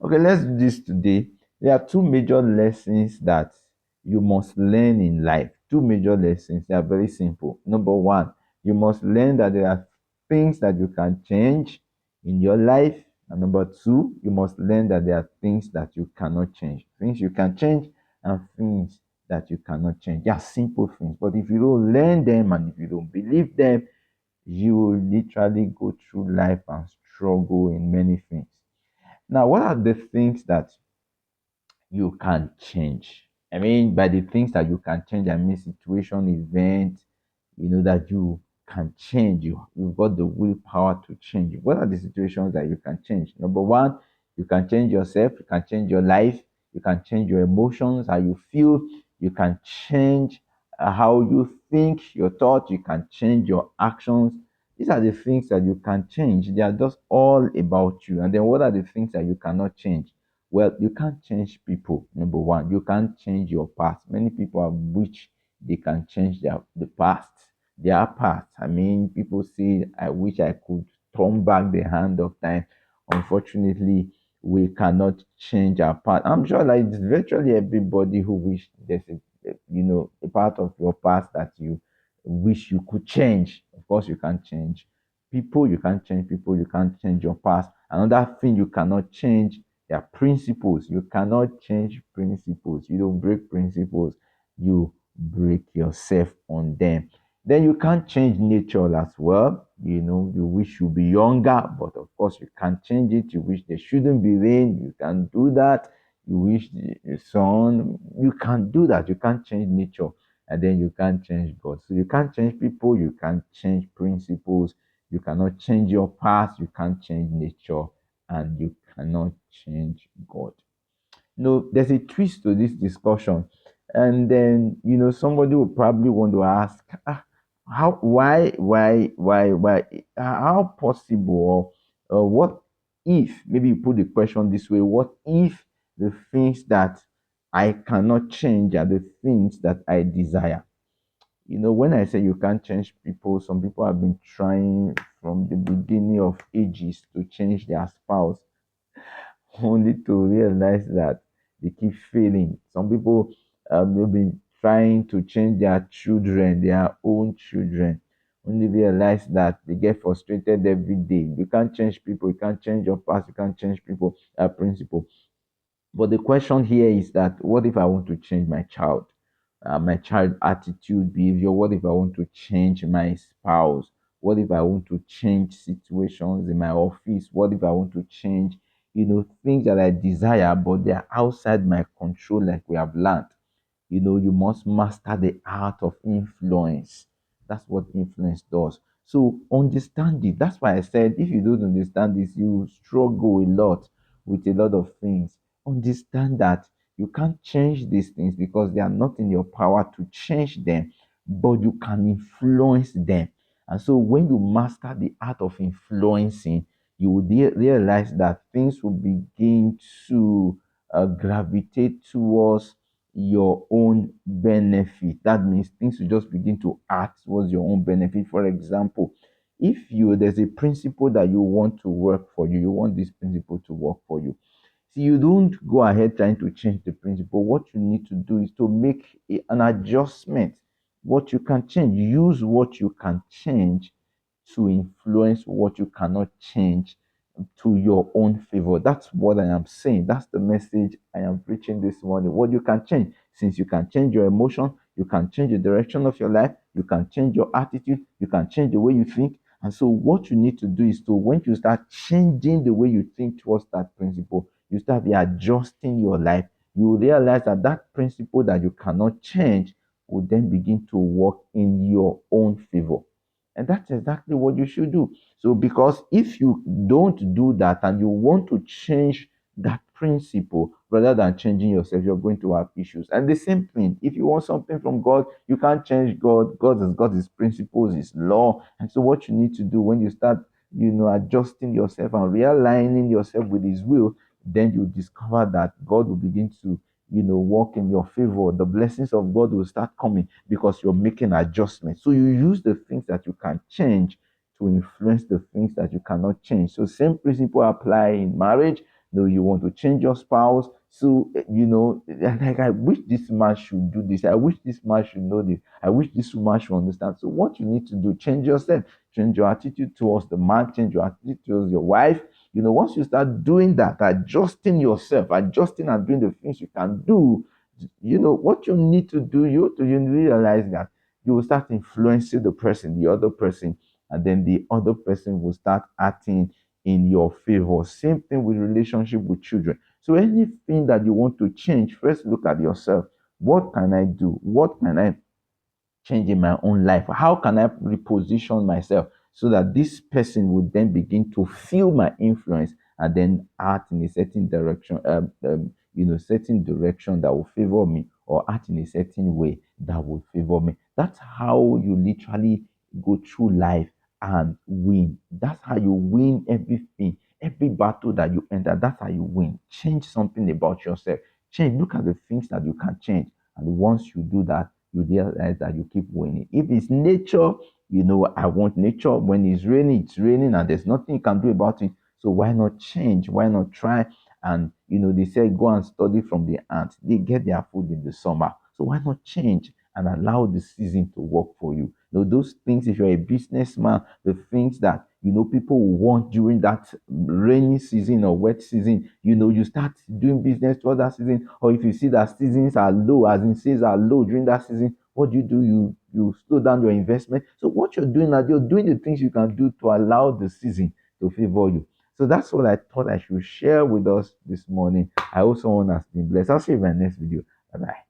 Okay, let's do this today. There are two major lessons that you must learn in life. Two major lessons. They are very simple. Number one, you must learn that there are things that you can change in your life. And number two, you must learn that there are things that you cannot change. Things you can change and things that you cannot change. They are simple things. But if you don't learn them and if you don't believe them, you will literally go through life and struggle in many things. Now, what are the things that you can change? I mean, by the things that you can change, I mean situation, event, that you can change. You've got the willpower to change. What are the situations that you can change? Number one, you can change yourself, you can change your life, you can change your emotions, how you feel, you can change how you think, your thoughts, you can change your actions. These are the things that you can change. They are just all about you. And then what are the things that you cannot change? Well, you can't change people. Number one, you can't change your past. Many people have wished they can change the past, their past. I mean, people say, I wish I could turn back the hand of time. Unfortunately, we cannot change our past. I'm sure like it's virtually everybody who wish there's a part of your past that you wish you could change. Of course, you can't change people, you can't change people, you can't change your past. Another thing you cannot change, there are principles. You cannot change principles. You don't break principles, you break yourself on them. Then you can't change nature as well. You wish you'd be younger, but of course you can't change it. You wish there shouldn't be rain, you can't do that. You wish the sun, you can't do that. You can't change nature, and then you can't change God. So you can't change people, you can't change principles, you cannot change your past, you can't change nature, and you cannot change God. There's a twist to this discussion. And then, somebody will probably want to ask, how, why, how possible, or what if, maybe you put the question this way, what if the things that I cannot change are the things that I desire? When I say you can't change people, some people have been trying from the beginning of ages to change their spouse, only to realize that they keep failing. Some people have been trying to change their children, their own children, only realize that they get frustrated every day. You can't change people, you can't change your past, you can't change people, principle. But the question here is that what if I want to change my child attitude, behavior? What if I want to change my spouse? What if I want to change situations in my office? What if I want to change, things that I desire, but they are outside my control, like we have learned? You must master the art of influence. That's what influence does. So understand it. That's why I said if you don't understand this, you struggle a lot with a lot of things. Understand that you can't change these things because they are not in your power to change them, but you can influence them. And so when you master the art of influencing, you will realize that things will begin to gravitate towards your own benefit. That means things will just begin to act towards your own benefit. For example, if there's a principle that you want to work for you, you want this principle to work for you. See, you don't go ahead trying to change the principle. What you need to do is to make an adjustment. What you can change, use what you can change to influence what you cannot change to your own favor. That's what I am saying. That's the message I am preaching this morning. What you can change, since you can change your emotion, you can change the direction of your life, you can change your attitude, you can change the way you think. And so, what you need to do is to, when you start changing the way you think towards that principle, you start adjusting your life. You will realize that that principle that you cannot change will then begin to work in your own favor. And that's exactly what you should do. So, because if you don't do that and you want to change that principle rather than changing yourself, you're going to have issues. And the same thing, if you want something from God, you can't change God. God has got his principles, his law. And so, what you need to do when you start, adjusting yourself and realigning yourself with his will, then you discover that God will begin to walk in your favor. The blessings of God will start coming because you're making adjustments. So you use the things that you can change to influence the things that you cannot change. So same principle apply in marriage, You want to change your spouse. So, like, I wish this man should do this. I wish this man should know this. I wish this woman should understand. So, what you need to do, change yourself, change your attitude towards the man, change your attitude towards your wife. Once you start doing that, adjusting yourself, adjusting and doing the things you can do, what you need to do, you realize that you will start influencing the other person, and then the other person will start acting in your favor. Same thing with relationship with children. So anything that you want to change, first look at yourself. What can I do? What can I change in my own life? How can I reposition myself so that this person would then begin to feel my influence and then act in a certain direction, certain direction that will favor me, or act in a certain way that will favor me. That's how you literally go through life and win. That's how you win everything. Every battle that you enter, that's how you win. Change something about yourself. Change. Look at the things that you can change. And once you do that, you realize that you keep winning. If it's nature, I want nature. When it's raining and there's nothing you can do about it. So why not change? Why not try? And they say go and study from the ants. They get their food in the summer. So why not change and allow the season to work for you? Those things, if you're a businessman, the things that people will want during that rainy season or wet season, you start doing business toward that season. Or if you see that seasons are low, as in sales are low during that season, what do? You slow down your investment. So what you're doing now, you're doing the things you can do to allow the season to favor you. So that's what I thought I should share with us this morning. I also want us to be blessed. I'll see you in my next video. Bye bye.